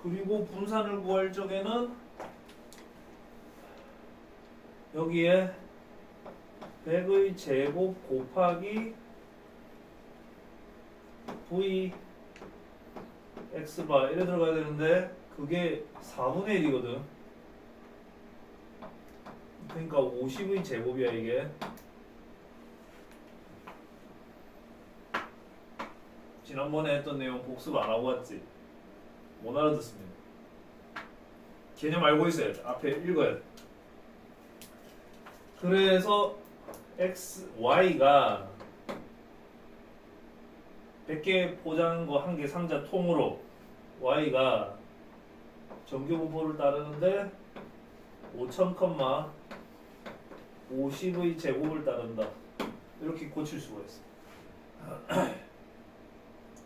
그리고 분산을 구할 적에는 여기에 100의 제곱 곱하기 v x바 이래 들어가야 되는데 그게 4분의 1이거든. 그러니까 50의 제곱이야 이게. 지난번에 했던 내용 복습 안 하고 왔지? 못 알아듣습니다. 개념 알고 있어야 돼. 앞에 읽어야 돼. 그래서 y가 100개 포장한 거 한 개 상자 통으로 y가 정규 분포를 따르는데 5000, 50의 제곱을 따른다. 이렇게 고칠 수가 있어.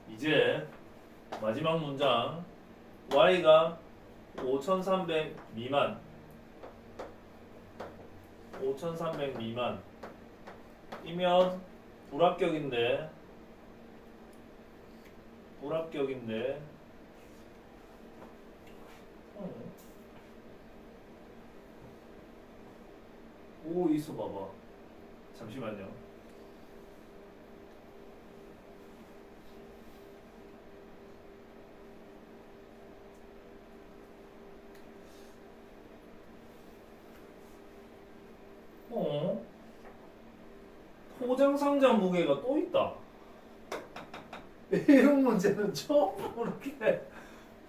이제 마지막 문장 y가 5300 미만 5300 미만이면 불합격인데 오 있어 봐봐. 잠시만요. 포장 상자 무게가 또 있다. 이런 문제는 처음 보는데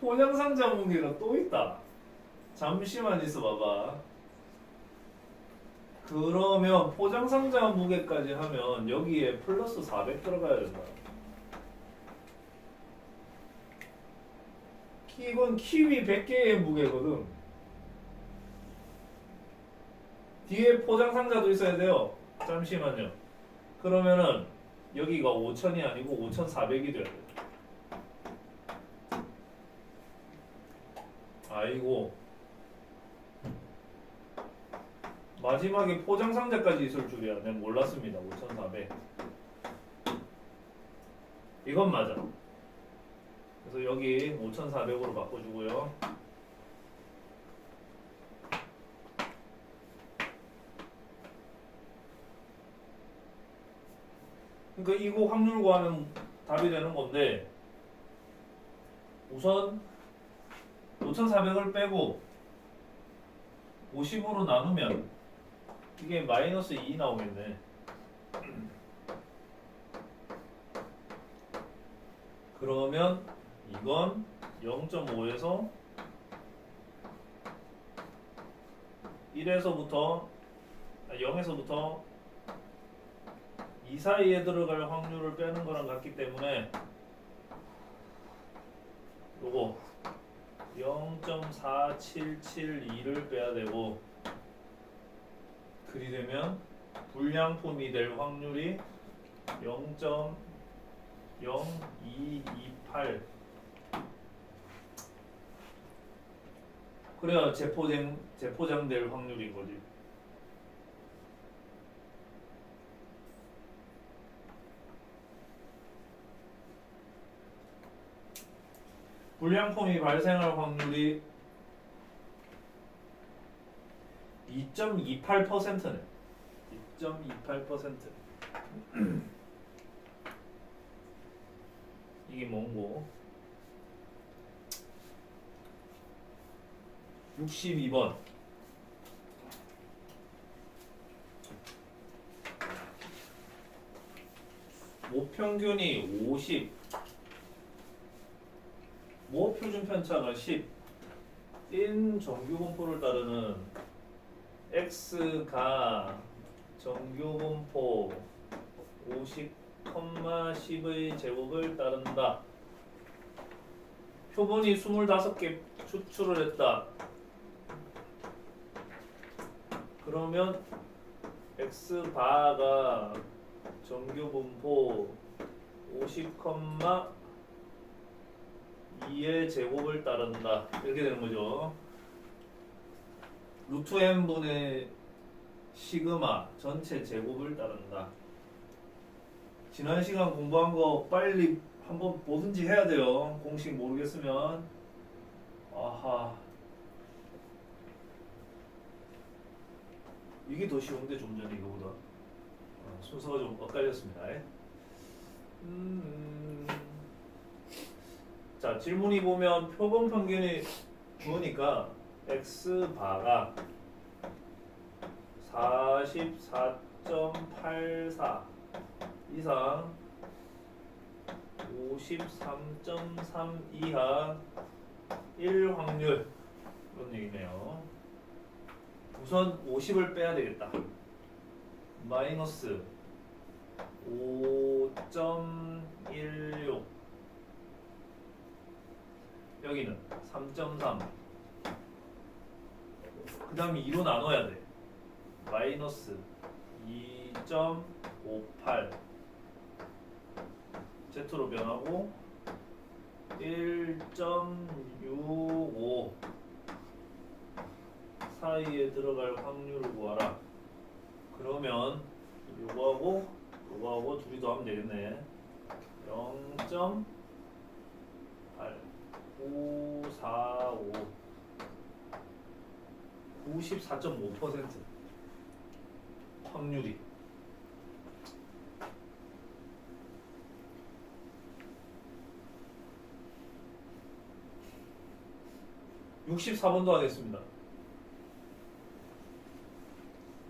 포장 상자 무게가 또 있다. 잠시만 있어 봐봐. 그러면 포장 상자 무게까지 하면 여기에 플러스 400 들어가야 된다. 이건 키위 100개의 무게거든. 뒤에 포장 상자도 있어야 돼요. 잠시만요. 그러면은 여기가 5000이 아니고 5400이 돼야 돼. 아이고. 마지막에 포장 상자까지 있을 줄이야. 난 몰랐습니다. 5400. 이건 맞아. 그래서 여기 5400으로 바꿔주고요. 그러니까 이거 확률 구하면 답이 되는 건데 우선 5400을 빼고 50으로 나누면 이게 마이너스 2 나오겠네. 그러면 이건 0.5에서 1에서부터 0에서부터 이 사이에 들어갈 확률을 빼는 거랑 같기 때문에 요거 0.4772를 빼야 되고 그리 되면 불량품이 될 확률이 0.0228 그래야 재포장될 확률인 거지. 불량품이 발생할 확률이 2.28%네. 2.28%. 이게 뭔고? 62번. 모평균이 50, 모표준 편차가 10인 정규 분포를 따르는 x가 정규 분포 50, 10의 제곱을 따른다. 표본이 25개 추출을 했다. 그러면 x바가 정규 분포 50, 2의 제곱을 따른다. 이렇게 되는 거죠. 루트 n분의 시그마 전체 제곱을 따른다. 지난 시간 공부한 거 빨리 한번 뭐든지 해야 돼요. 공식 모르겠으면 아하. 이게 더 쉬운데 좀 전에 이거보다. 순서가 좀 엇갈렸습니다. 자, 질문이 보면 표본 평균이 주어니까 x바가 44.84 이상 53.3 이하 1 확률 그런 얘기네요. 우선 50을 빼야 되겠다. 마이너스 5.16 여기는 3.3 그 다음에 2로 나눠야 돼. 마이너스 2.58 Z로 변하고 1.65 사이에 들어갈 확률을 구하라. 그러면 요거하고 요거하고 둘이 더하면 되겠네. 0.8545 94.5% 확률이. (64번도) 하겠습니다.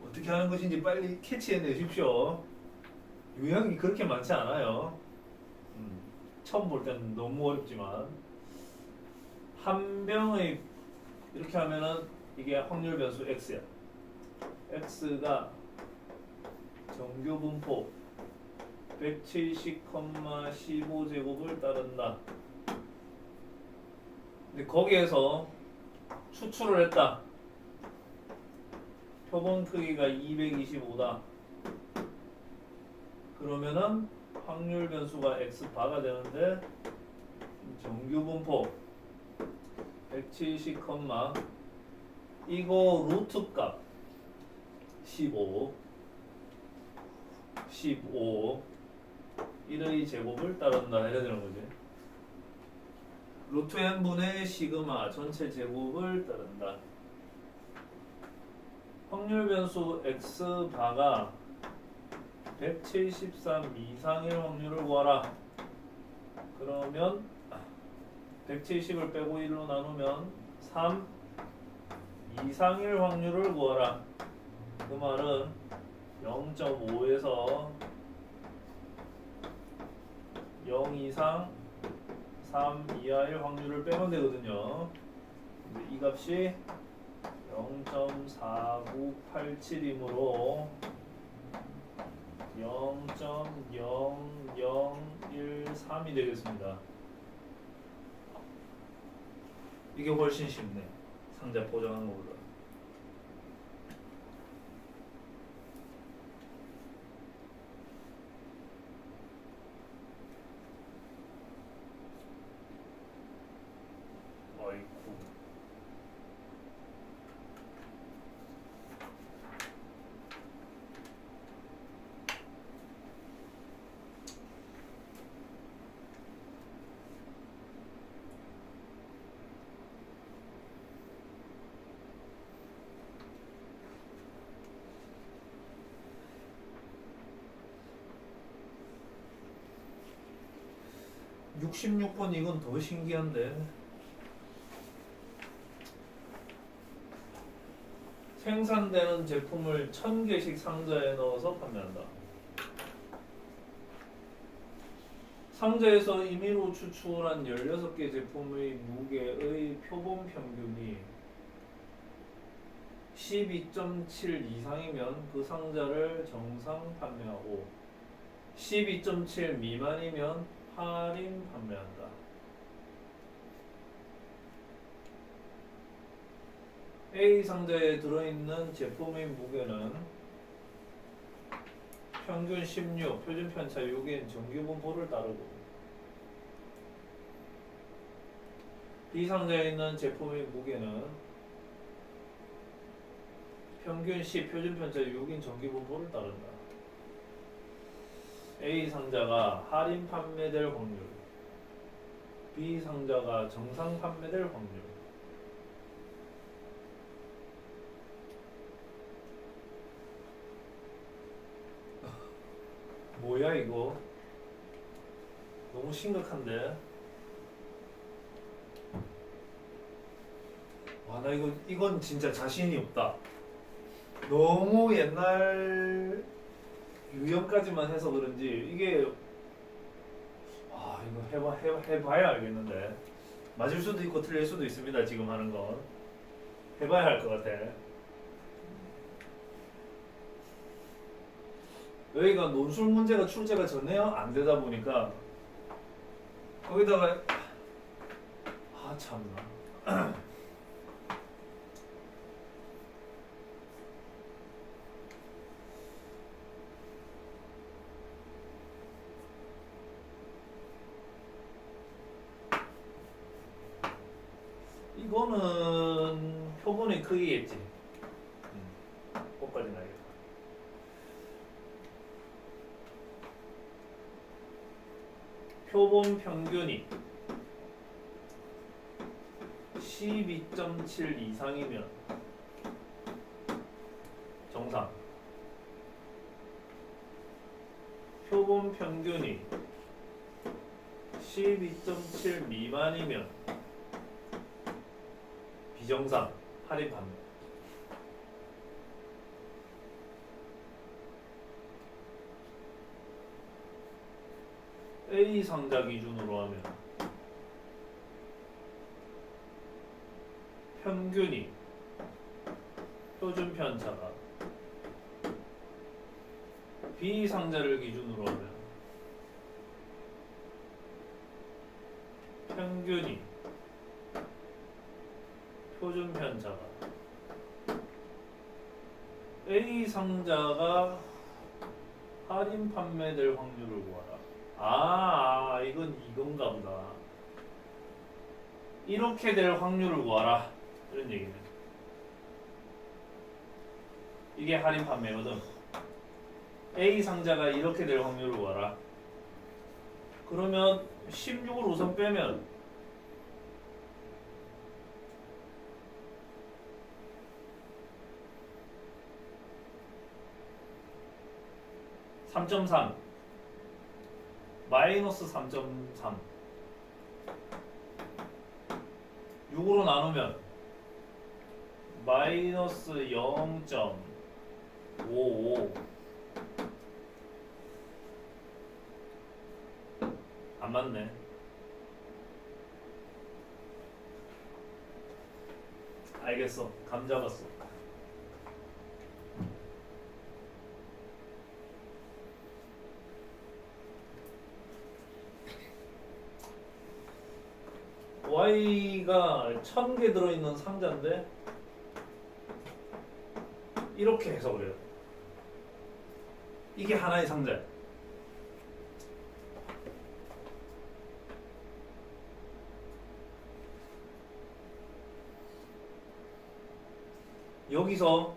어떻게 하는 것인지 빨리 캐치해내십시오. 유형이 그렇게 많지 않아요. 처음 볼 때는 너무 어렵지만 한 병의 이렇게 하면은 이게 확률 변수 x야. x가 정규 분포 170,15제곱을 따른다. 근데 거기에서 추출을 했다. 표본 크기가 225다. 그러면은 확률 변수가 x바가 되는데 정규 분포 170, 이거 루트 값 15 1의 제곱을 따른다 해야 되는 거지. 루트 n분의 시그마 전체 제곱을 따른다. 확률 변수 x바가 173 이상의 확률을 구하라. 그러면 170을 빼고 1로 나누면 3 이상일 확률을 구하라. 그 말은 0.5에서 0 이상 3 이하일 확률을 빼면 되거든요. 근데 이 값이 0.4987이므로 0.0013이 되겠습니다. 이게 훨씬 쉽네. 상자 포장하는 거보다. 어이쿠. (66번) 이건 더 신기한데. 생산되는 제품을 1000개씩 상자에 넣어서 판매한다. 상자에서 임의로 추출한 16개 제품의 무게의 표본 평균이 12.7 이상이면 그 상자를 정상 판매하고 12.7 미만이면 할인 판매한다. A 상자에 들어있는 제품의 무게는 평균 16, 표준 편차 6인 정규 분포를 따르고 B 상자에 있는 제품의 무게는 평균 10, 표준 편차 6인 정규 분포를 따른다. A 상자가 할인 판매될 확률, B 상자가 정상 판매될 확률. 뭐야 이거? 너무 심각한데. 와, 나 이건 진짜 자신이 없다. 너무 옛날 유형까지만 해서 그런지 이게 이거 해봐야 알겠는데. 맞을 수도 있고 틀릴 수도 있습니다. 지금 하는 건 해봐야 할 것 같아. 여기가 논술 문제가 출제가 전혀 안 되다 보니까 거기다가 참나. 이거는 표본의 크기겠지. 꽃까지 나겠다. 표본 평균이 12.7 이상이면 정상. 표본 평균이 12.7 미만이면 비정상. 할인 판매. A 상자 기준으로 하면 평균이 표준 편차가 B 상자를 기준으로 하면 평균이 표준 편차가 A 상자가 할인 판매될 확률을 구하라. 이건가 보다. 이렇게 될 확률을 구하라. 이런 얘기네. 이게 할인 판매거든. A 상자가 이렇게 될 확률을 구하라. 그러면 16을 우선 빼면 3.3 마이너스 3.3 6으로 나누면 마이너스 0.55 안 맞네. 알겠어. 감 잡았어. Y가 1000개 들어있는 상자인데 이렇게 해석을 해요. 이게 하나의 상자야. 여기서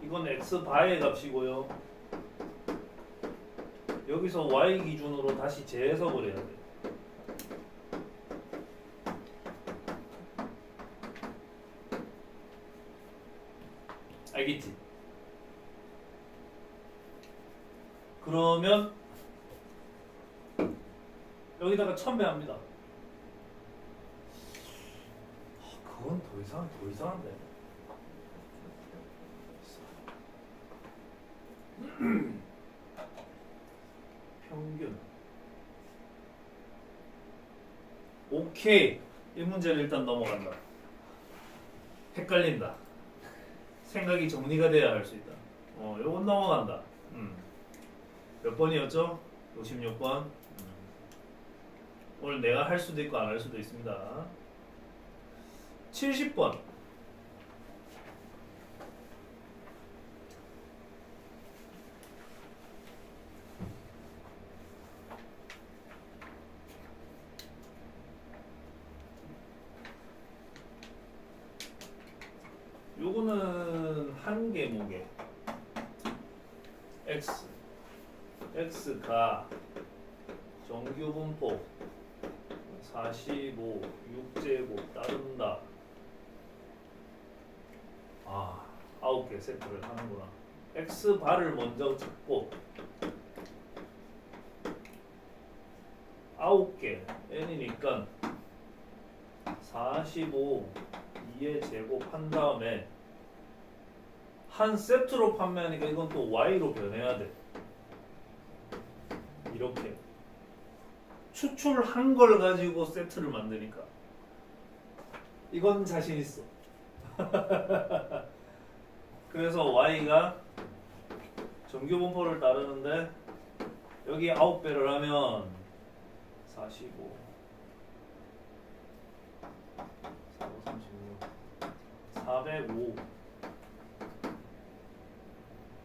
이건 X바의 값이고요. 여기서 Y 기준으로 다시 재해석을 해야 돼. 알겠지? 그러면 여기다가 1000배 합니다. 그건 더 이상한데. 평균. 오케이. 이 문제를 일단 넘어간다. 헷갈린다. 생각이 정리가 돼야 할 수 있다. 요건 넘어간다. 몇 번이었죠? 56번. 오늘 내가 할 수도 있고 안 할 수도 있습니다. 70번. 요거는 한 개목에 x가 정규 분포 45 6제곱 따른다. 9개 세트를 하는구나. x바를 먼저 찾고 9개 n이니까 45 2의 제곱한 다음에 한 세트로 판매하니까 이건 또 y로 변해야 돼. 이렇게 추출한 걸 가지고 세트를 만드니까 이건 자신 있어. 그래서 y가 정규 분포를 따르는데 여기 9배를 하면 45 405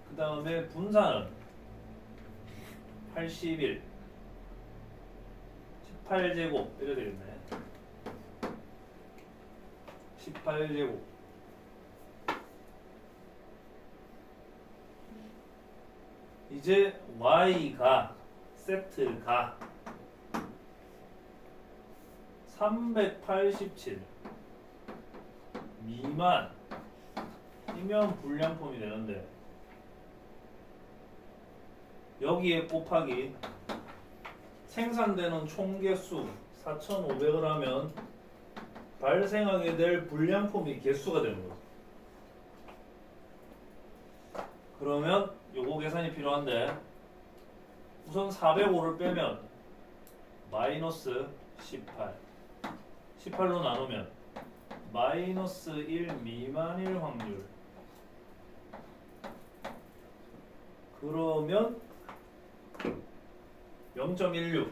그 다음에 분산은 81 18제곱 이래 되겠네. 18제곱 이제 y가 세트가 387 미만이면 불량품이 되는데 여기에 곱하기 생산되는 총 개수 4,500을 하면 발생하게 될 불량품이 개수가 되는 거죠. 그러면 요거 계산이 필요한데 우선 405를 빼면 마이너스 18 18로 나누면 마이너스 1 미만일 확률 그러면 0.16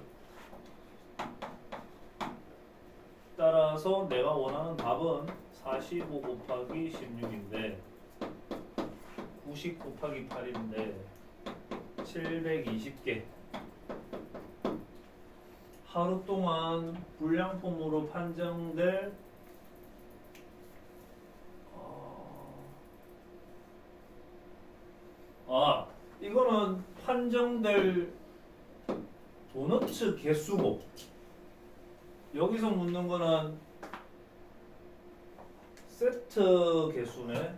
따라서 내가 원하는 답은 45 곱하기 16인데 90 곱하기 8인데 720개 하루 동안 불량품으로 판정될 이거는 판정될 도너츠 개수고 여기서 묻는 거는 세트 개수네.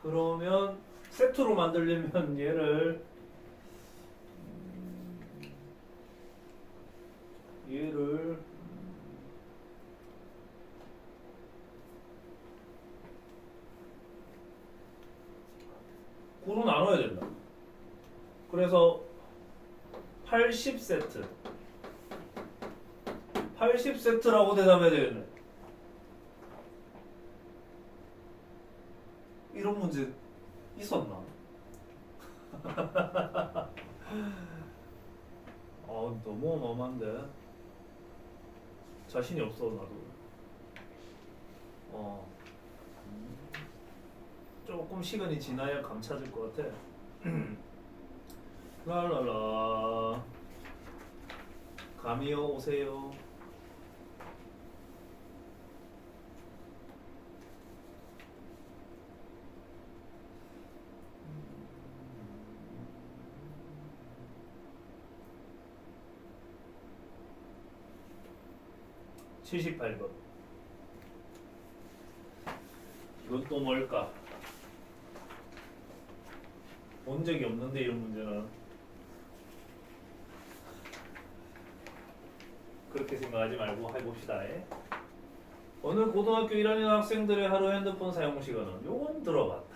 그러면 세트로 만들려면 얘를 구로 나눠야 된다. 그래서 80세트 80세트라고 대답해야 되겠네. 이런 문제 있었나? 너무 어마어마한데 자신이 없어 나도. 조금 시간이 지나야 감 찾을 것 같아. 랄랄라 감이요 오세요. 음. 78번 이건 또 뭘까? 본 적이 없는데 이런 문제는 그렇게 생각하지 말고 해봅시다. 어느 고등학교 1학년 학생들의 하루 핸드폰 사용 시간은 요건 들어봤다.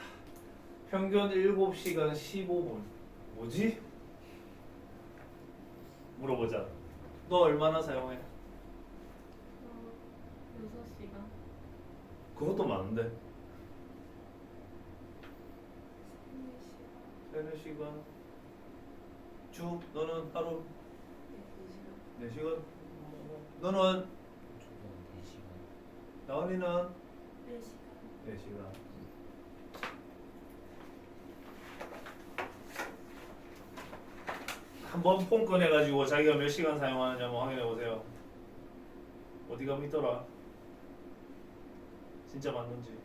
평균 7시간 15분 뭐지? 물어보자. 너 얼마나 사용해? 6시간. 그것도 많은데 3-4시간 쭉 너는 하루 4시간 너는 나은이는 4시간 한번 폰 꺼내가지고 자기가 몇 시간 사용하느냐 한번 확인해보세요. 어디 가면 있더라. 진짜 맞는지.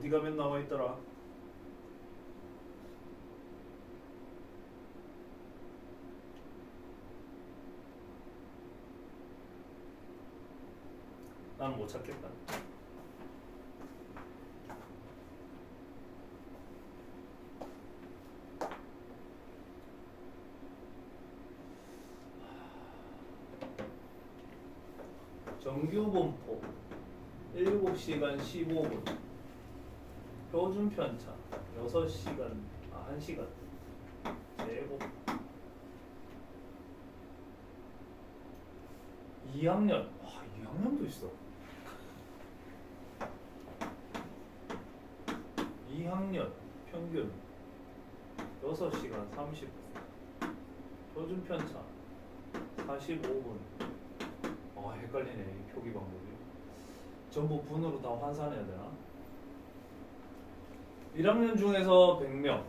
어디 가면 나와 있더라. 나는 못 찾겠다. 정규 분포 7시간 15분 표준 편차 6시간 1시간 제곱 2학년 2학년도 있어 2학년 평균 6시간 30분 표준 편차 45분 헷갈리네 이 표기 방법이 전부 분으로 다 환산해야 되나? 1학년 중에서 100명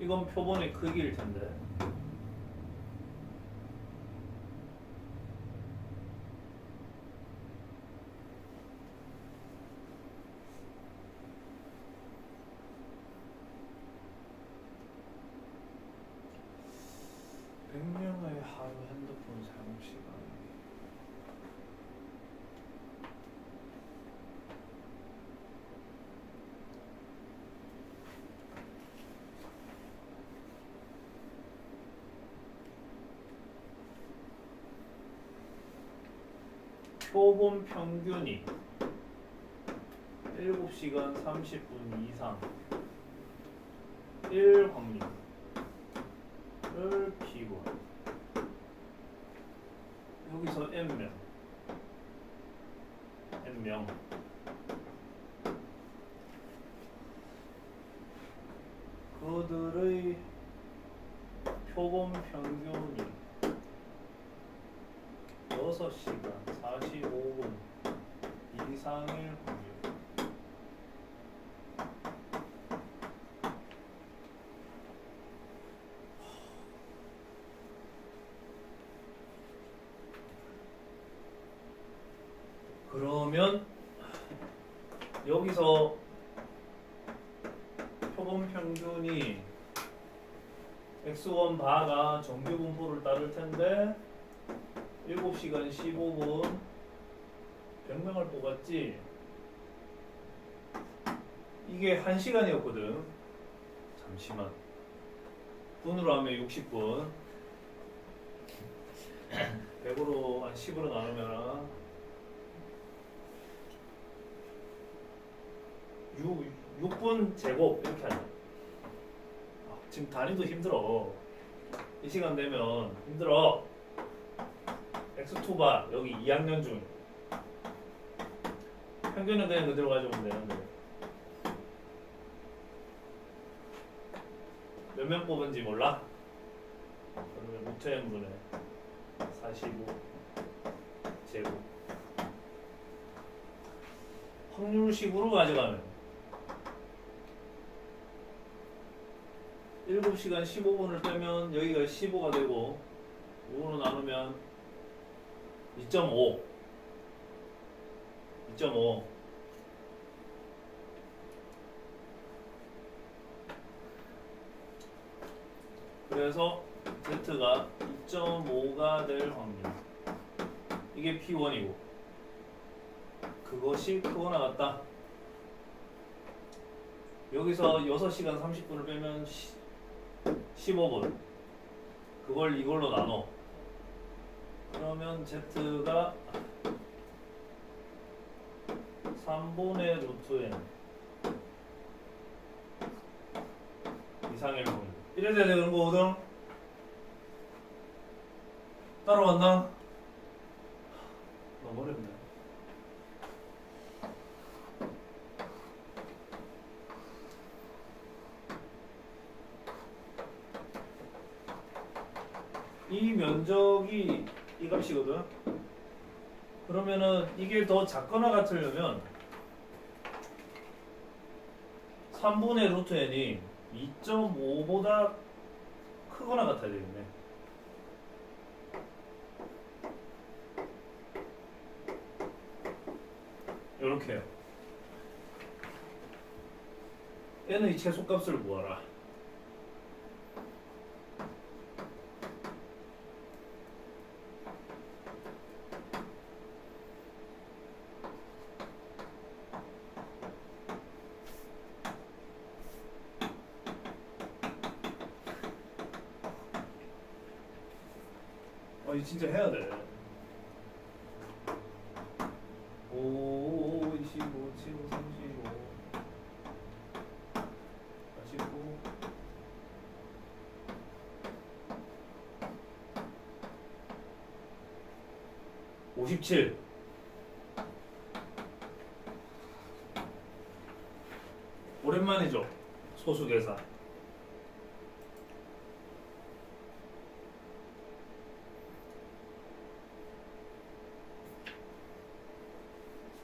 이건 표본의 크기일 텐데 명의 하루 핸드폰 사용 시간 표본 평균이 7시간 30분 이상 1 확률을 P1 여기서 N명 그들의 표본 평균이 6시간 45분 이상일 확률 그러면 여기서 표본 평균이 x1 바가 정규 분포를 따를 텐데 7시간 15분 100명을 뽑았지. 이게 1시간이었거든. 잠시만. 분으로 하면 60분. 100으로 한 10으로 나누면 6분 제곱 이렇게 하자. 지금 단위도 힘들어. 이 시간 되면 힘들어. x2바 여기 2학년 중 평균은 그냥 그대로 가져오면 되는데 몇 명 뽑은지 몰라? 그러면 5,000분의 45 제곱 확률식으로 가져가면 7시간 15분을 빼면 여기가 15가 되고 5로 나누면 2.5 그래서 Z가 2.5가 될 확률 이게 P1이고 그것이 크거나 같다. 여기서 6시간 30분을 빼면 15분 그걸 이걸로 나눠 그러면 Z가 3분의 루트 n 이상일 확률 이래야 되는 거거든. 따라왔나? 너무 어렵네. 이 면적이 이 값이거든. 그러면은 이게 더 작거나 같으려면 3분의 루트 n이 2.5보다 크거나 같아야 되겠네. 요렇게요. n의 최소값을 구하라. 이거 진짜 해야 돼. 5, 25, 75, 35, 49, 57. 오랜만이죠. 소수 계산.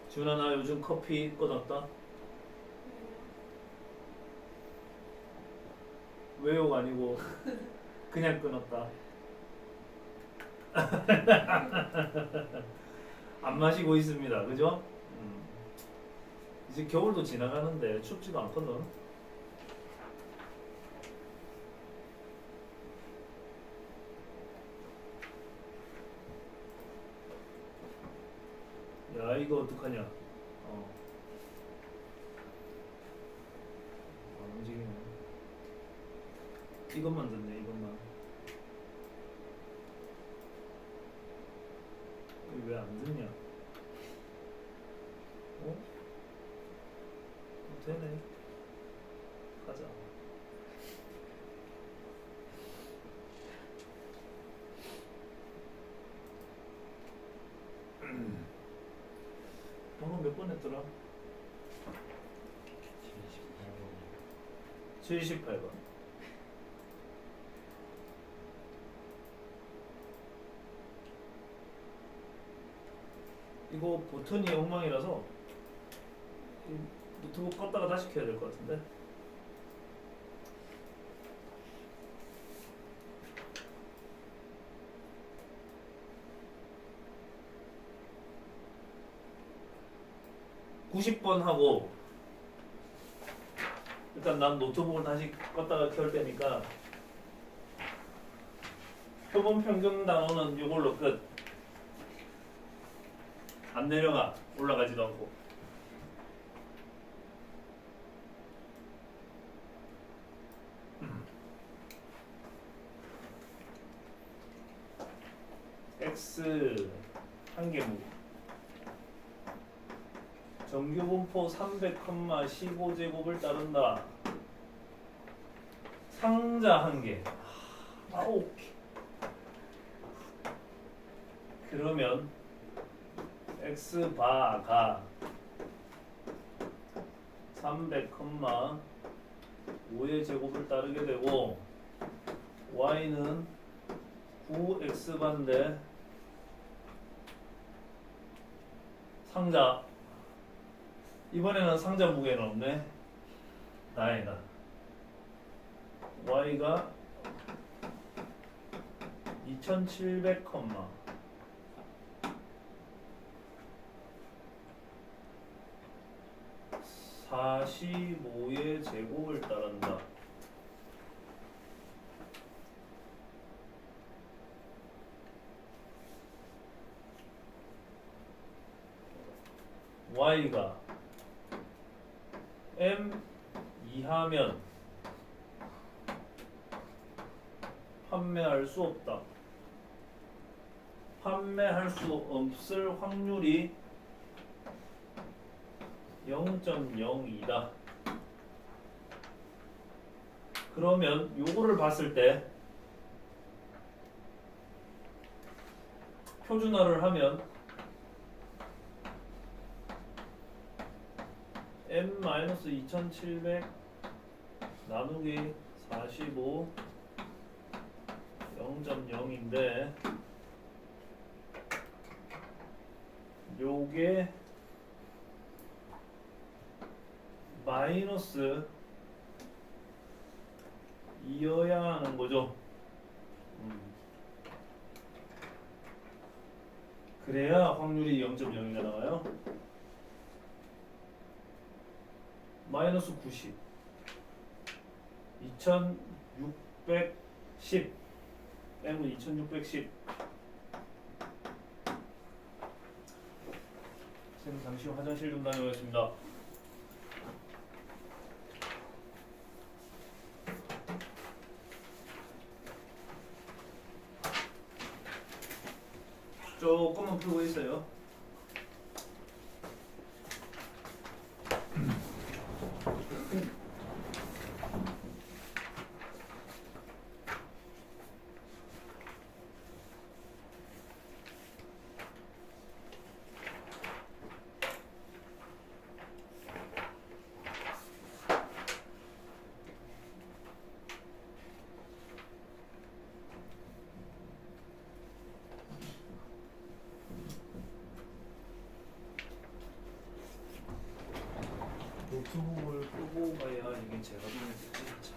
지훈아, 나 요즘 커피 끊었다. 왜요가 아니고 그냥 끊었다. 안 마시고 있습니다. 그죠? 이제 겨울도 지나가는데 춥지도 않거든. 야, 이거 어떡하냐? 안 움직이네. 이것만 듣네, 이것만. 왜 안 듣냐? 되네. 가자. 방금 몇 번 했더라? 78번. 이거 버튼이 엉망이라서 노트북 껐다가 다시 켜야 될 것 같은데. (90번) 하고 일단 난 노트북을 다시 껐다가 켤 테니까 표본 평균 단어는 이걸로 끝. 안 내려가. 올라가지도 않고. x 한 개무 정규 분포 300,15제곱을 따른다. 상자 한 개. 9개. 그러면 x 바가 300,5의 제곱을 따르게 되고 y는 9x반대 상자. 이번에는 상자 무게는 없네. 다행이다. y가 2700, 45의 제곱을 따른다. y가 m 이하면 판매할 수 없다. 판매할 수 없을 확률이 0.02다. 그러면 요거를 봤을 때 표준화를 하면 m-2700 나누기 45 0.0인데 요게 마이너스 2여야 하는 거죠. 그래야 확률이 0.0이 나와요. 마이너스 90 2610 빼고 2610. 선생님 잠시 화장실 좀 다녀오겠습니다. 쓰고 있어요. 노트북을 끄고 가야 이게 제가 눈에 띄지.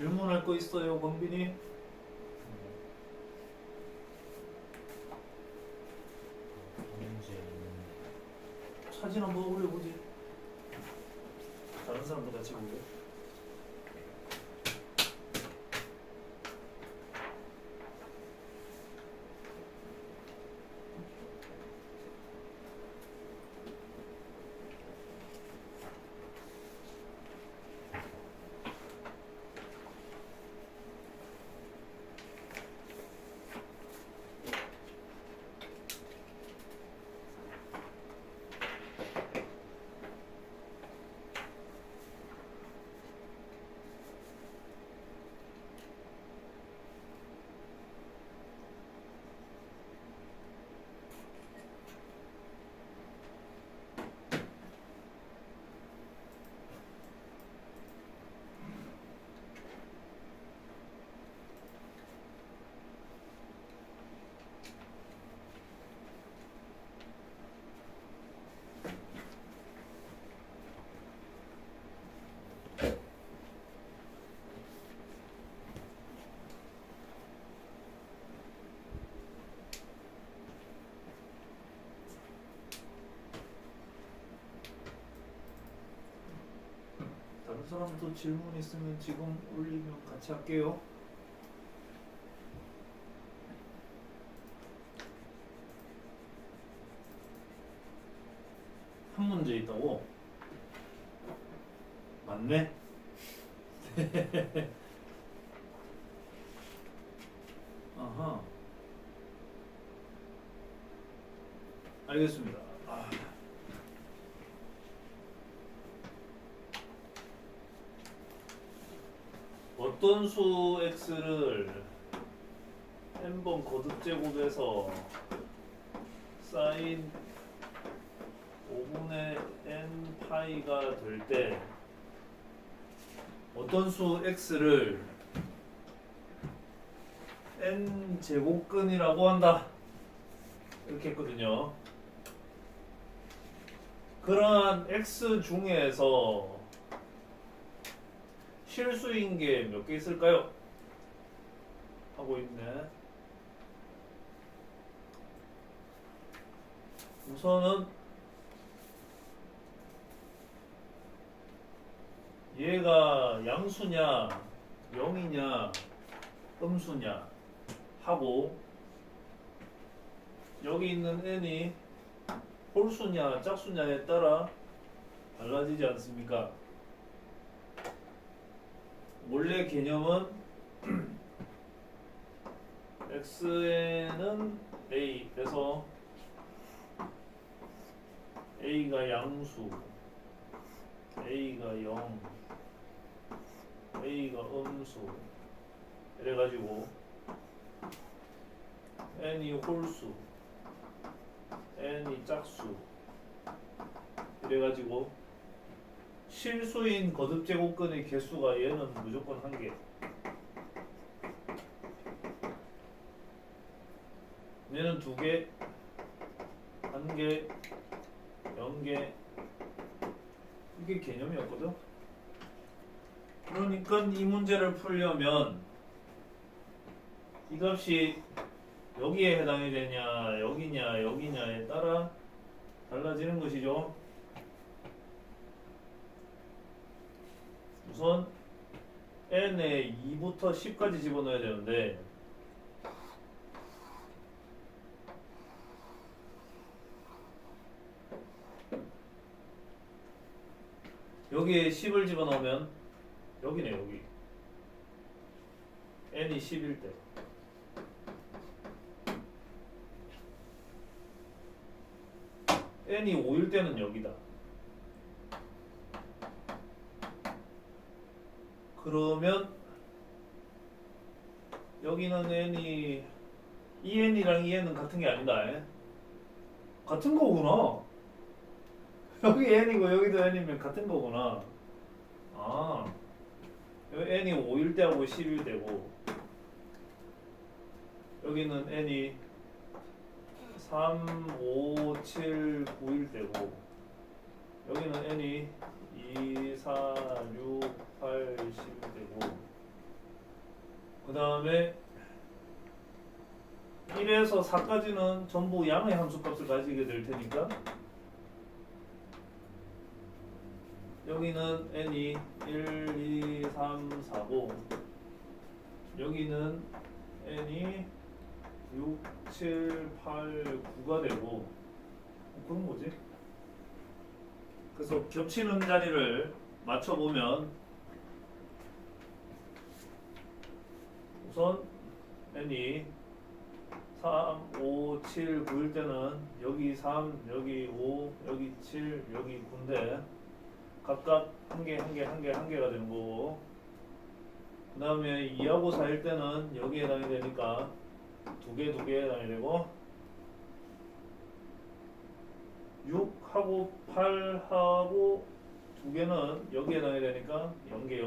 질문할 거 있어요, 권빈이? 문제 사진 한번 올려보지. 다른 사람도 같이 보게. 다른 사람도 질문 있으면 지금 올리면 같이 할게요. 한 문제 있다고? 맞네? 아하. 알겠습니다. 어떤 수 x를 n번 거듭제곱해서 사인 5분의 n 파이가 될 때 어떤 수 x를 n 제곱근이라고 한다 이렇게 했거든요. 그러한 x 중에서 실수인 게 몇 개 있을까요? 하고 있네. 우선은 얘가 양수냐 0이냐 음수냐 하고 여기 있는 n이 홀수냐 짝수냐에 따라 달라지지 않습니까? 원래 개념은 x에는 a 그래서 a가 양수 a가 0 a가 음수 이래가지고 n이 홀수 n이 짝수 이래가지고 실수인 거듭제곱근의 개수가 얘는 무조건 1개 얘는 2개 1개 0개 이게 개념이었거든. 그러니까 이 문제를 풀려면 이 값이 여기에 해당이 되냐 여기냐 여기냐에 따라 달라지는 것이죠. 우선 n에 2부터 10까지 집어넣어야 되는데 여기에 10을 집어넣으면 여기네 여기 n이 10일 때 n이 5일 때는 여기다. 그러면 여기는 n이 이 n이랑 이 n은 같은 게 아니다. 같은 거구나. 여기 n이고 여기도 n이면 같은 거구나. 아, 여기 n이 5일 때하고 10일 때고 여기는 n이 3, 5, 7, 9일 때고 여기는 n이 2, 4, 6, 8, 10일 때고 다음에 1에서 4까지는 전부 양의 함수값을 가지게 될 테니까 여기는 n이 1, 2, 3, 4고 여기는 n이 6, 7, 8, 9가 되고 그런 거지. 그래서 겹치는 자리를 맞춰보면 우선 n이 3, 5, 7, 9일 때는 여기 3, 여기 5, 여기 7, 여기 9인데 각각 한 개 가 되는 거고 그 다음에 2하고 4일 때는 여기에 해당이 되니까 두 개 해당이 되고 6하고 8하고 두 개는 여기에 해당이 되니까 0개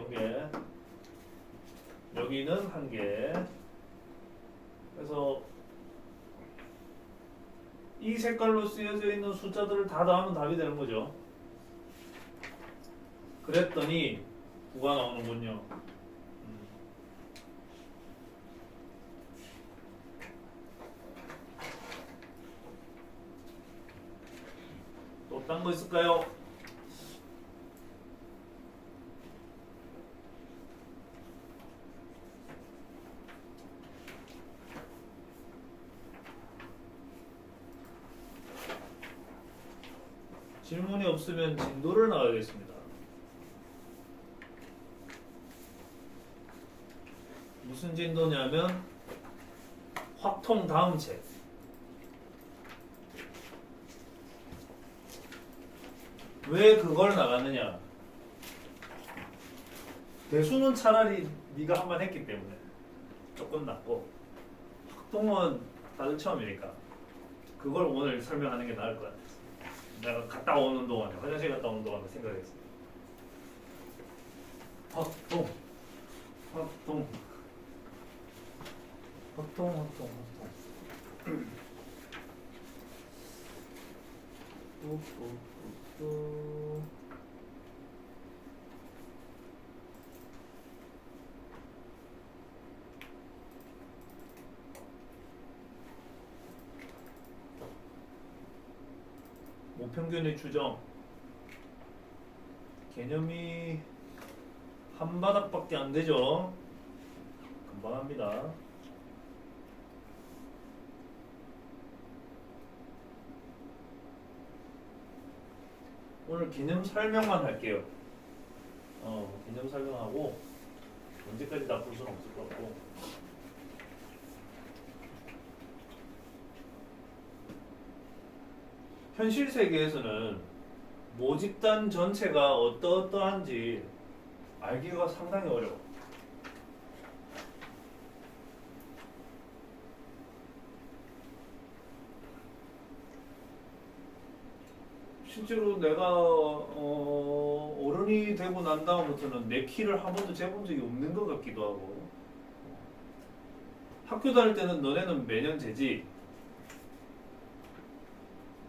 여기는 한 개. 그래서 이 색깔로 쓰여져 있는 숫자들을 다 더하면 답이 되는 거죠. 그랬더니 9가 나오는군요. 또 딴 거 있을까요? 질문이 없으면 진도를 나가겠습니다. 무슨 진도냐면 확통 다음 책. 왜 그걸 나갔느냐? 대수는 차라리 네가 한 번 했기 때문에 조금 낫고 확통은 다들 처음이니까 그걸 오늘 설명하는 게 나을 것 같아서 내가 갔다 오는 동안에 화장실 갔다 오는 동안에 생각했어. 확통 모평균의 추정 개념이 한 바닥밖에 안 되죠. 금방 합니다. 오늘 개념 설명만 할게요. 개념 설명하고 언제까지 다 풀 수는 없을 것 같고 현실 세계에서는 모집단 전체가 어떠한지 알기가 상당히 어려워. 실제로 내가 어른이 되고 난 다음부터는 내 키를 한 번도 재본 적이 없는 것 같기도 하고 학교 다닐 때는 너네는 매년 재지.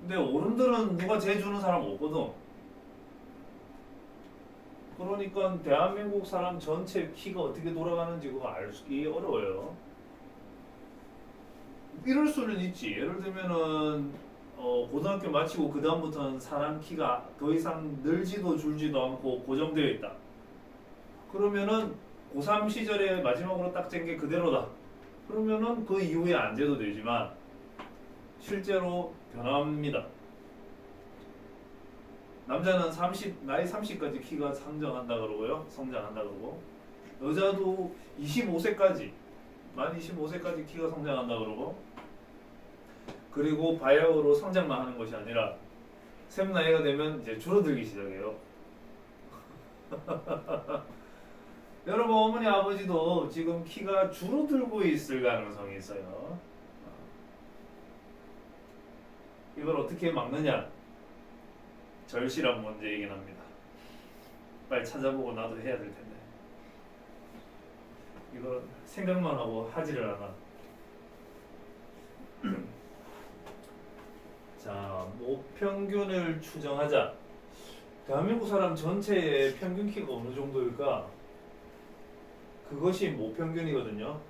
근데 어른들은 누가 재주는 사람 없거든. 그러니까 대한민국 사람 전체 키가 어떻게 돌아가는지 그거 알기 어려워요. 이럴 수는 있지. 예를 들면은 고등학교 마치고 그 다음부터는 사람 키가 더 이상 늘지도 줄지도 않고 고정되어 있다. 그러면은 고3 시절에 마지막으로 딱 잰 게 그대로다. 그러면은 그 이후에 안 재도 되지만 실제로 변합니다. 남자는 나이 30까지 키가 성장한다 그러고요. 성장한다 그러고 여자도 25세까지 만 25세까지 키가 성장한다 그러고 그리고 바이오로 성장만 하는 것이 아니라 샘 나이가 되면 이제 줄어들기 시작해요. 여러분 어머니 아버지도 지금 키가 줄어들고 있을 가능성이 있어요. 이걸 어떻게 막느냐? 절실한 문제이긴 합니다. 빨리 찾아보고 나도 해야 될 텐데 이거 생각만 하고 하지를 않아. 자, 모평균을 추정하자. 대한민국 사람 전체의 평균 키가 어느 정도일까? 그것이 모평균이거든요.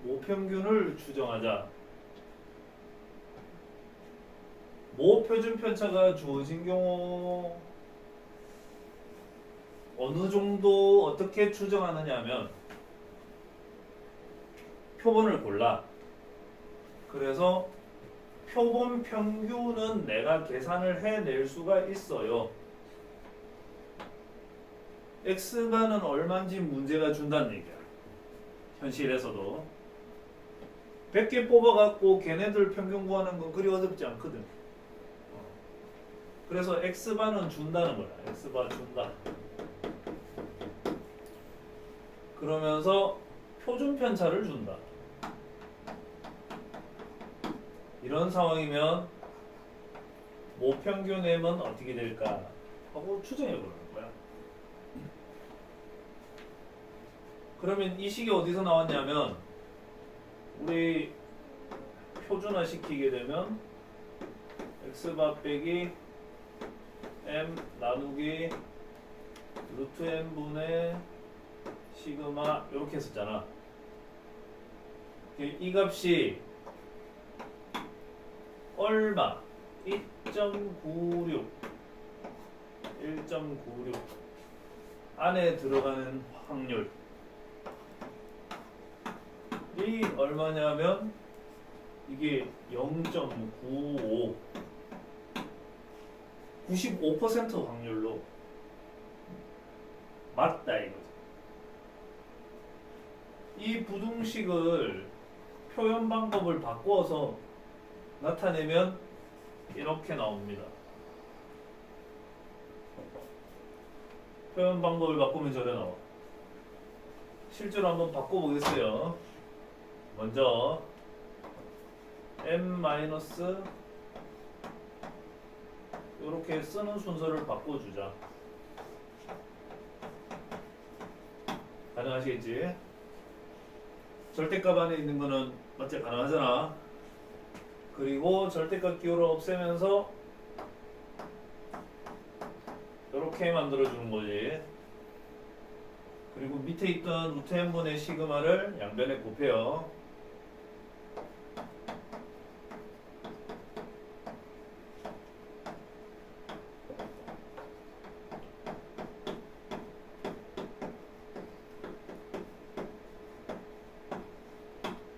모평균을 추정하자. 모표준 편차가 주어진 경우 어느 정도 어떻게 추정하느냐 하면 표본을 골라. 그래서 표본 평균은 내가 계산을 해낼 수가 있어요. X가는 얼마인지 문제가 준다는 얘기야. 현실에서도 100개 뽑아갖고 걔네들 평균 구하는 건 그리 어렵지 않거든. 그래서 X바는 준다는 거야. X바 준다. 그러면서 표준 편차를 준다. 이런 상황이면 모평균 M은 어떻게 될까 하고 추정해 보는 거야. 그러면 이 식이 어디서 나왔냐면 우리 표준화 시키게 되면 X바 빼기 M 나누기 루트 M분의 시그마 이렇게 했었잖아. 이 값이 얼마? 1.96 안에 들어가는 확률이 얼마냐면 이게 0.95 95% 확률로 맞다 이거죠. 이 부등식을 표현 방법을 바꿔서 나타내면 이렇게 나옵니다. 표현 방법을 바꾸면 저래 나와. 실제로 한번 바꿔보겠어요. 먼저 M- 이렇게 쓰는 순서를 바꿔주자. 가능하시겠지? 절대값 안에 있는 거는 맞지? 가능하잖아. 그리고 절대값 기호를 없애면서 이렇게 만들어주는 거지. 그리고 밑에 있던 루트 n분의 시그마를 양변에 곱해요.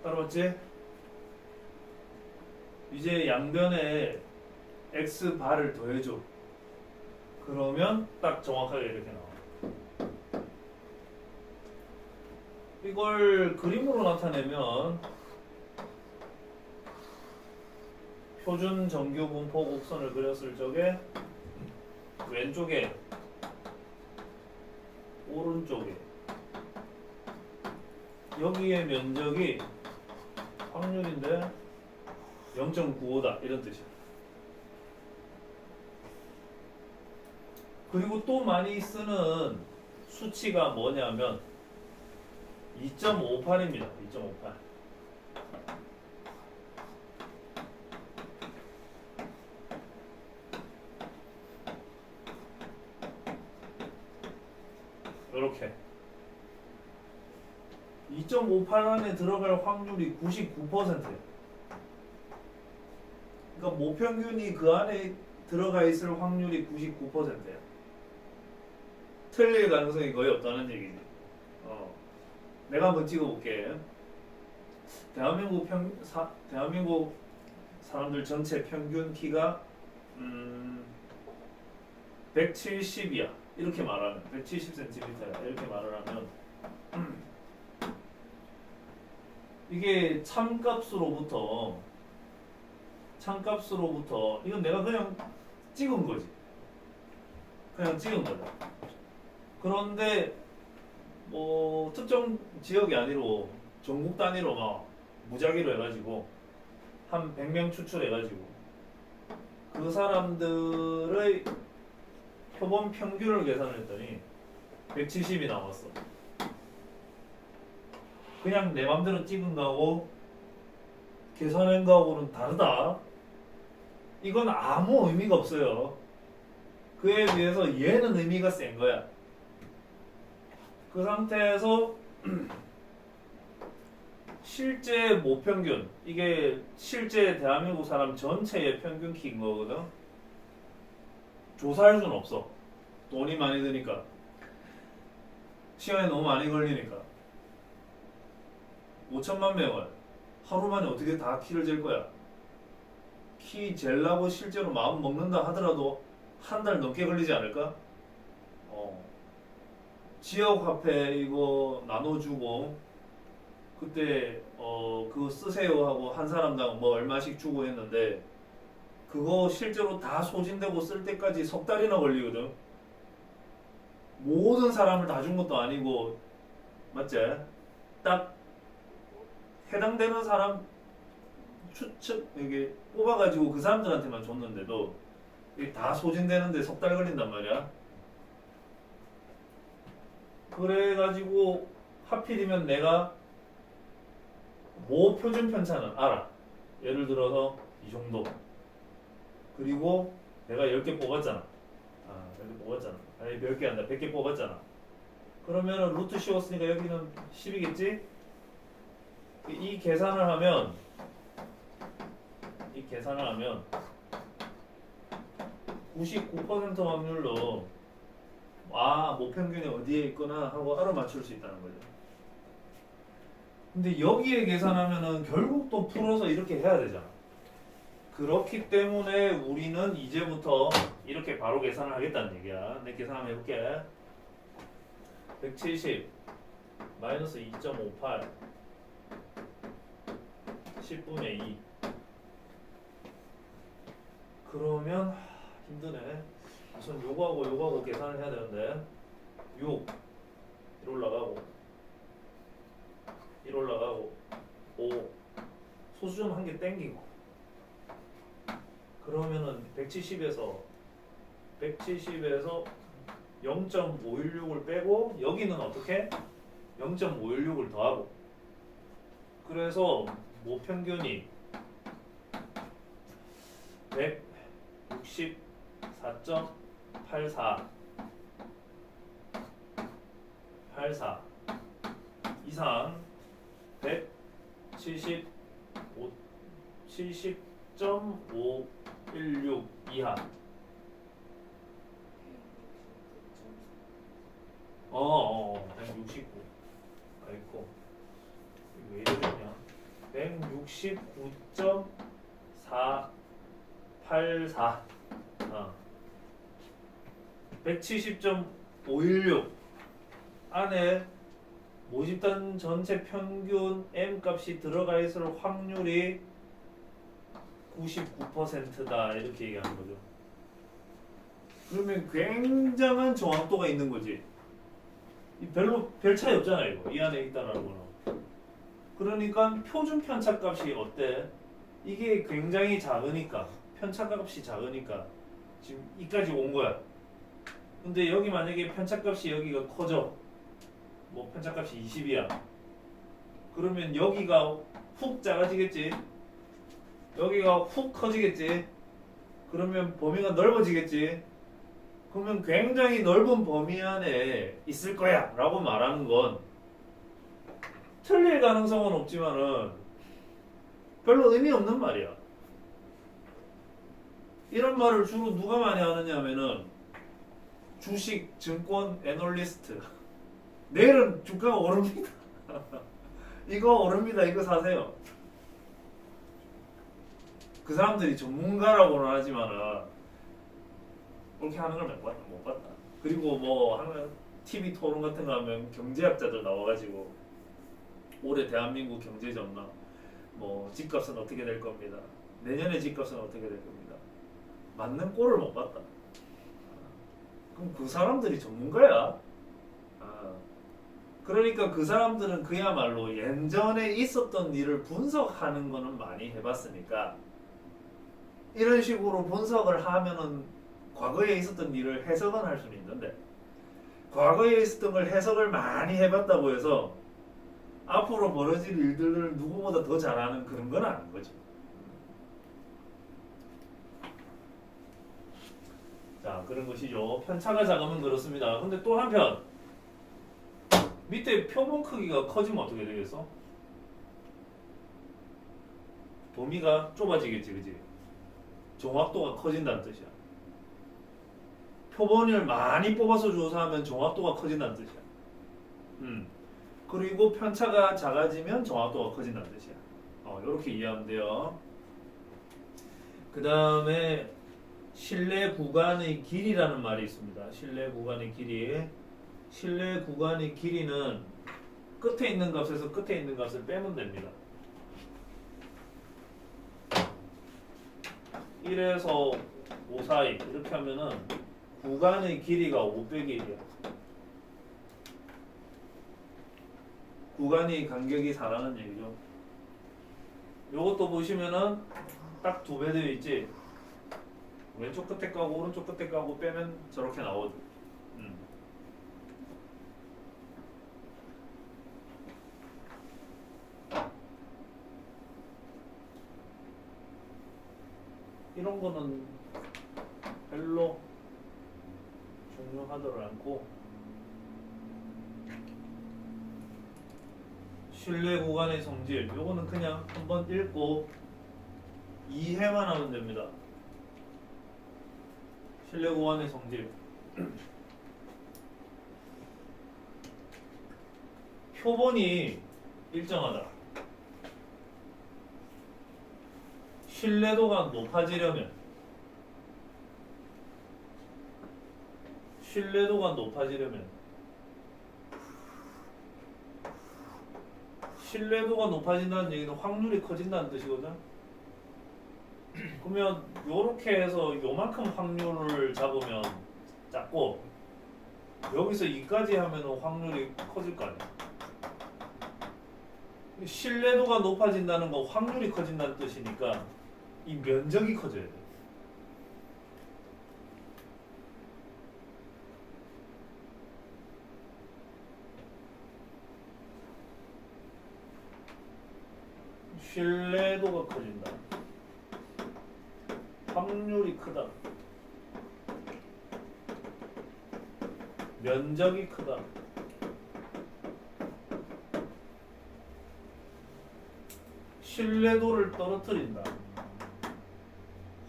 따라왔지? 이제 양변에 x바를 더해줘. 그러면 딱 정확하게 이렇게 나와. 이걸 그림으로 나타내면 표준 정규 분포 곡선을 그렸을 적에 왼쪽에 오른쪽에 여기에 면적이 확률인데 0.95다 이런 뜻이야. 그리고 또 많이 쓰는 수치가 뭐냐면 2.58입니다. 2.58. 이렇게 2.58 안에 들어갈 확률이 99%예요. 그러니까 모평균이 그 안에 들어가 있을 확률이 99%예요. 틀릴 가능성이 거의 없다는 얘기지. 내가 한번 찍어볼게. 대한민국 사람들 전체 평균 키가 170이야. 이렇게 말하면 170cm야. 이렇게 말을 하면 이게 참값으로부터 이건 내가 그냥 찍은 거지. 그냥 찍은 거다. 그런데 뭐 특정 지역이 아니고 전국 단위로 막 무작위로 해가지고 한 100명 추출해가지고 그 사람들의 표본 평균을 계산을 했더니 170이 나왔어. 그냥 내 맘대로 찍은 거하고 계산한 거하고는 다르다. 이건 아무 의미가 없어요. 그에 비해서 얘는 의미가 센 거야. 그 상태에서 실제 모평균, 이게 실제 대한민국 사람 전체의 평균 키인 거거든. 조사할 수는 없어. 돈이 많이 드니까. 시간이 너무 많이 걸리니까. 5천만 명을 하루 만에 어떻게 다 키를 잴 거야? 키 잴라고 실제로 마음 먹는다 하더라도 한 달 넘게 걸리지 않을까? 지역 화폐 이거 나눠주고 그때 그거 쓰세요 하고 한 사람당 뭐 얼마씩 주고 했는데 그거 실제로 다 소진되고 쓸 때까지 석 달이나 걸리거든. 모든 사람을 다 준 것도 아니고 맞지? 딱 해당되는 사람 추측 이게 뽑아가지고 그 사람들한테만 줬는데도 이게 다 소진되는데 석 달 걸린단 말이야. 그래가지고 하필이면 내가 모 표준 편차는 알아. 예를 들어서 이 정도. 그리고 내가 10개 뽑았잖아. 10개 뽑았잖아. 아니 10개 한다. 100개 뽑았잖아. 그러면은 루트 씌웠으니까 여기는 10이겠지? 이 계산을 하면 99% 확률로 모평균이 어디에 있거나 하고 알아맞힐 수 있다는 거죠. 근데 여기에 계산하면은 결국 또 풀어서 이렇게 해야 되잖아. 그렇기 때문에 우리는 이제부터 이렇게 바로 계산을 하겠다는 얘기야. 내 계산 한번 해볼게. 170 마이너스 2.58 10분의 2 그러면 힘드네. 우선 요거하고 계산을 해야 되는데 6 1 올라가고 1 올라가고 5 소수 점 한 개 땡기고 그러면은 170에서 0.516을 빼고 여기는 어떻게? 0.516을 더하고 그래서 모평균이 164.84 이상 70.516 이하 169 있고 왜 이러냐 169.484 170.516 안에 모집단 전체 평균 M 값이 들어가 있을 확률이 99%다 이렇게 얘기하는 거죠. 그러면 굉장한 정확도가 있는 거지. 별로 별 차이 없잖아 이거 이 안에 있다라는 거는. 그러니까 표준 편차 값이 어때? 이게 굉장히 작으니까 편차 값이 작으니까 지금 이까지 온 거야. 근데 여기 만약에 편차 값이 여기가 커져. 뭐 편차 값이 20이야. 그러면 여기가 훅 작아지겠지. 여기가 훅 커지겠지. 그러면 범위가 넓어지겠지. 그러면 굉장히 넓은 범위 안에 있을 거야 라고 말하는 건 틀릴 가능성은 없지만은 별로 의미 없는 말이야. 이런 말을 주로 누가 많이 하느냐 하면은 주식, 증권, 애널리스트. 내일은 주가가 오릅니다. 이거 오릅니다. 이거 사세요. 그 사람들이 전문가라고는 하지만은 그렇게 하는 걸 못 봤다. 그리고 뭐 하는 TV 토론 같은 거 하면 경제학자들 나와가지고 올해 대한민국 경제 전망, 뭐 집값은 어떻게 될 겁니다. 내년에 집값은 어떻게 될 겁니다. 맞는 꼴을 못 봤다. 그럼 그 사람들이 전문가야. 그러니까 그 사람들은 그야말로 예전에 있었던 일을 분석하는 거는 많이 해봤으니까 이런 식으로 분석을 하면은 과거에 있었던 일을 해석은 할 수는 있는데 과거에 있었던 걸 해석을 많이 해봤다고 해서 앞으로 벌어질 일들을 누구보다 더 잘하는 그런 건 아닌 거죠. 자, 그런 것이죠. 편차가 작으면 그렇습니다. 근데 또 한편 밑에 표본 크기가 커지면 어떻게 되겠어? 범위가 좁아지겠지, 그지? 정확도가 커진다는 뜻이야. 표본을 많이 뽑아서 조사하면 정확도가 커진다는 뜻이야. 그리고 편차가 작아지면 정확도가 커진다는 뜻이야. 이렇게 이해하면 돼요. 그 다음에 실내 구간의 길이라는 말이 있습니다. 실내 구간의 길이. 실내 구간의 길이는 끝에 있는 값에서 끝에 있는 값을 빼면 됩니다. 1에서 5 사이 이렇게 하면은 구간의 길이가 5 빼기 1이야. 구간의 간격이 4라는 얘기죠. 요것도 보시면은 딱 2배 되어 있지. 왼쪽 끝에 까고 오른쪽 끝에 까고 빼면 저렇게 나오죠. 이런 거는 별로 중요하지 않고 실내 구간의 성질 요거는 그냥 한번 읽고 이해만 하면 됩니다. 실내 구간의 성질 표본이 일정하다. 신뢰도가 높아지려면 신뢰도가 높아진다는 얘기는 확률이 커진다는 뜻이거든. 그러면 요렇게 해서 요만큼 확률을 잡으면 작고 여기서 2까지 하면 확률이 커질 거 아니야. 신뢰도가 높아진다는 건 확률이 커진다는 뜻이니까 이 면적이 커져야 돼. 신뢰도가 커진다. 확률이 크다. 면적이 크다. 신뢰도를 떨어뜨린다.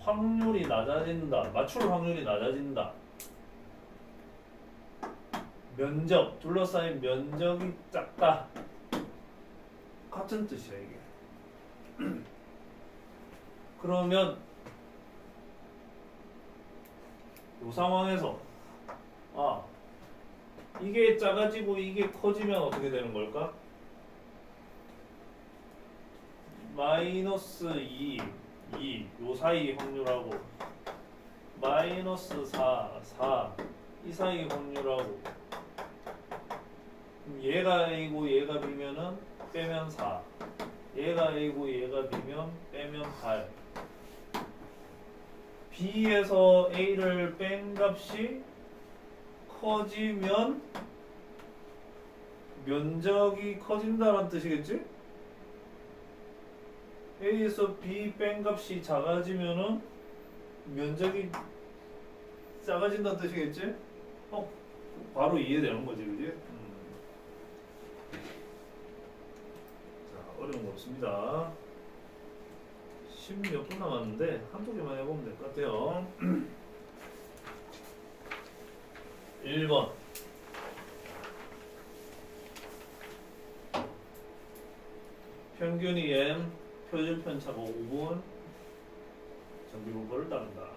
확률이 낮아진다. 맞출 확률이 낮아진다. 면적, 둘러싸인 면적이 작다. 같은 뜻이야 이게. 그러면 이 상황에서 이게 작아지고 이게 커지면 어떻게 되는 걸까? 마이너스 2, 요 사이 확률하고 마이너스 4, 이 사이 확률하고 얘가 A고 얘가 B면은 빼면 4 얘가 A고 얘가 B면 빼면 8 B에서 A를 뺀 값이 커지면 면적이 커진다는 뜻이겠지? A에서 B 뺀 값이 작아지면은 면적이 작아진다는 뜻이겠지? 바로 이해되는 거지, 그지? 자, 어려운 거 없습니다. 10몇 분 남았는데 한두 개만 해보면 될 것 같아요. 1번 평균이 M, 표준 편차가 5분, 정비분포를 따른다.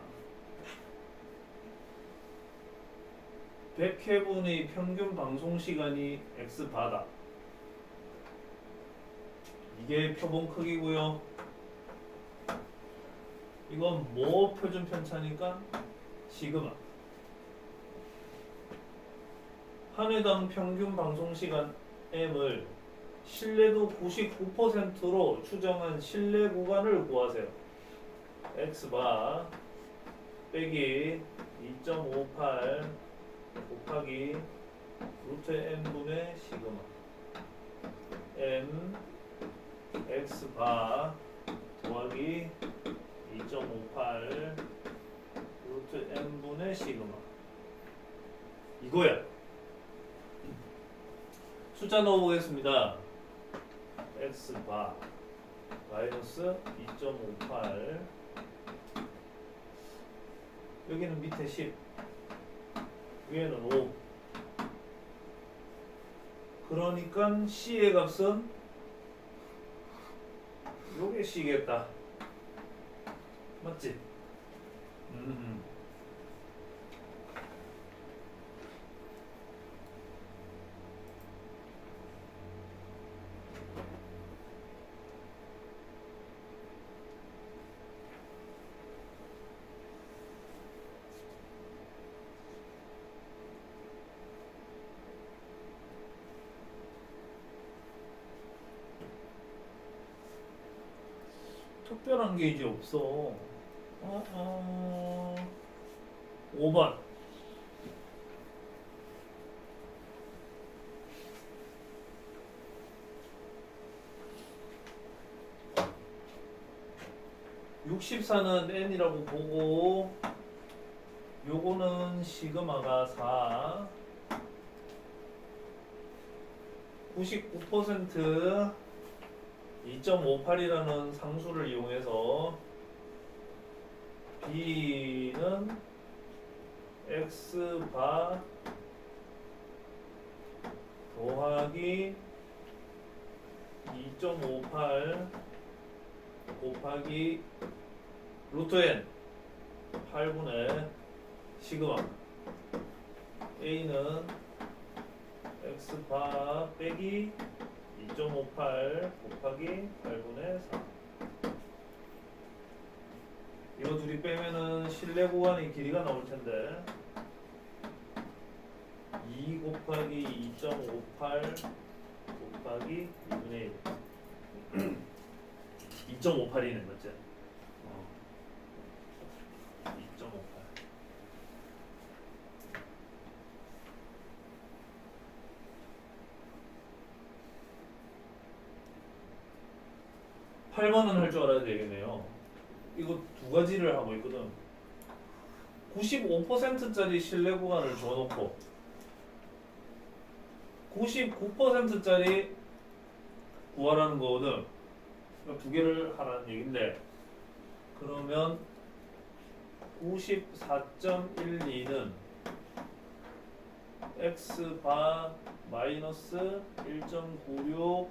100회분의 평균 방송 시간이 X바다. 이게 표본 크기고요. 이건 뭐 표준 편차니까 시그마. 한 회당 평균 방송 시간 M을 신뢰도 99%로 추정한 신뢰 구간을 구하세요. X바 빼기 2.58 곱하기 루트 N분의 시그마 M X바 더하기 2.58 루트 N분의 시그마 이거야. 숫자 넣어보겠습니다. X바 마이너스 2.58 여기는 밑에 10 위에는 5 그러니까 C의 값은 요게 C겠다 맞지? 음. 특별한 게 이제 없어. 5번. (64는) n이라고 보고 요거는 시그마가 4 99% 2.58이라는 상수를 이용해서 b는 x바 더하기 2.58 곱하기 루트 n 8분의 시그마 a는 x바 빼기 2.58 곱하기 8분의 4 이거 둘이 빼면은 실내 구간의 길이가 나올 텐데 2 곱하기 2.58 곱하기 2분의 1 2.58이네 맞지? 2.58 8번은 할 줄 알아야 되겠네요. 이거 두 가지를 하고 있거든. 95%짜리 실내 구간을 줘놓고 99%짜리 구하라는 거거든. 그러니까 두 개를 하라는 얘긴데 그러면 94.12는 x바 마이너스 1.96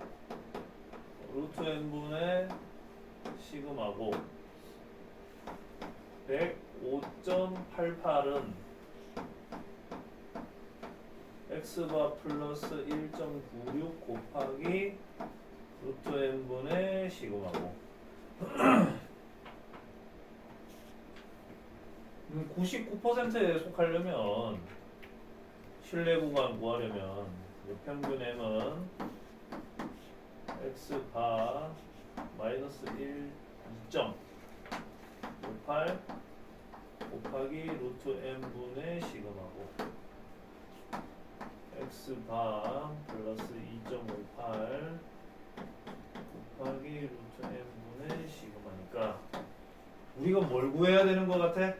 루트 n분의 시그마고 105.88은 x바 플러스 1.96 곱하기 루트 n분의 시그마고 99%에 속하려면 실내 구간 구하려면 평균 m은 x바 마이너스 2.58 곱하기 루트 n분의 시그마고 x바 플러스 2.58 곱하기 루트 n분의 시그마니까 우리가 뭘 구해야 되는 것 같아?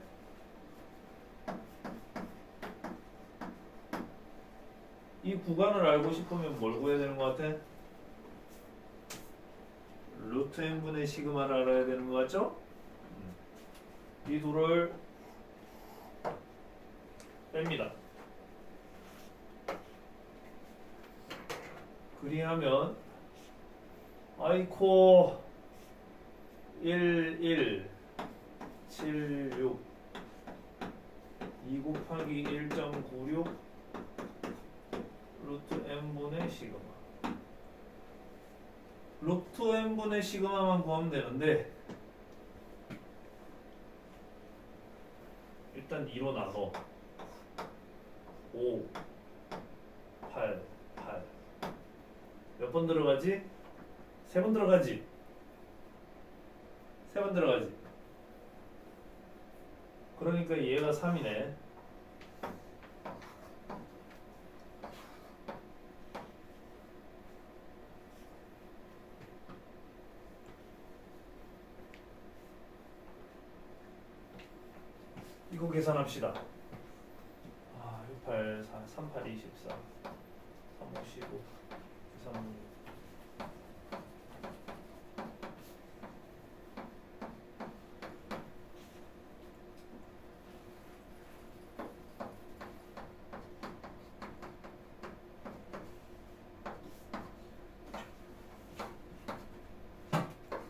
이 구간을 알고 싶으면 뭘 구해야 되는 것 같아? 루트 n분의 시그마를 알아야 되는 것 같죠? 이 둘을 뺍니다. 그리하면 아이코 11 76 2 곱하기 1.96 루트 n분의 시그마 루트 n분의 시그마만 구하면 되는데 일단 2로 나눠 5 8 8 몇 번 들어가지? 3번 들어가지? 3번 들어가지? 그러니까 얘가 3이네 이거 계산합시다. 68, 4, 38, 24, 3, 5, 15, 3,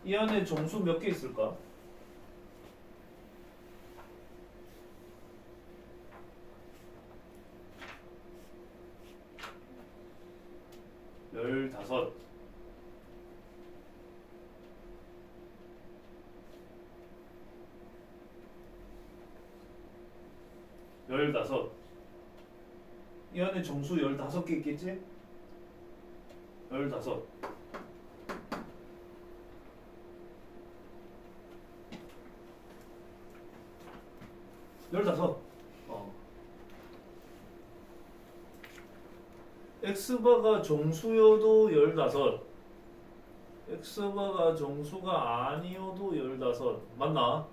이 안에 정수 몇 개 있을까? 열다섯. 열다섯. 이 안에 정수 15개 있겠지? 15. 열다섯. X바가 정수여도 15. X바가 정수가 아니어도 15. 맞나?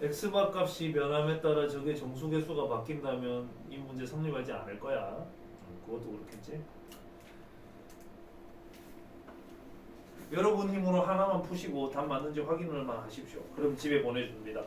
X바 값이 변함에 따라 저게 정수 개수가 바뀐다면 이 문제 성립하지 않을 거야. 그것도 그렇겠지. 여러분 힘으로 하나만 푸시고 답 맞는지 확인을만 하십시오. 그럼 집에 보내줍니다.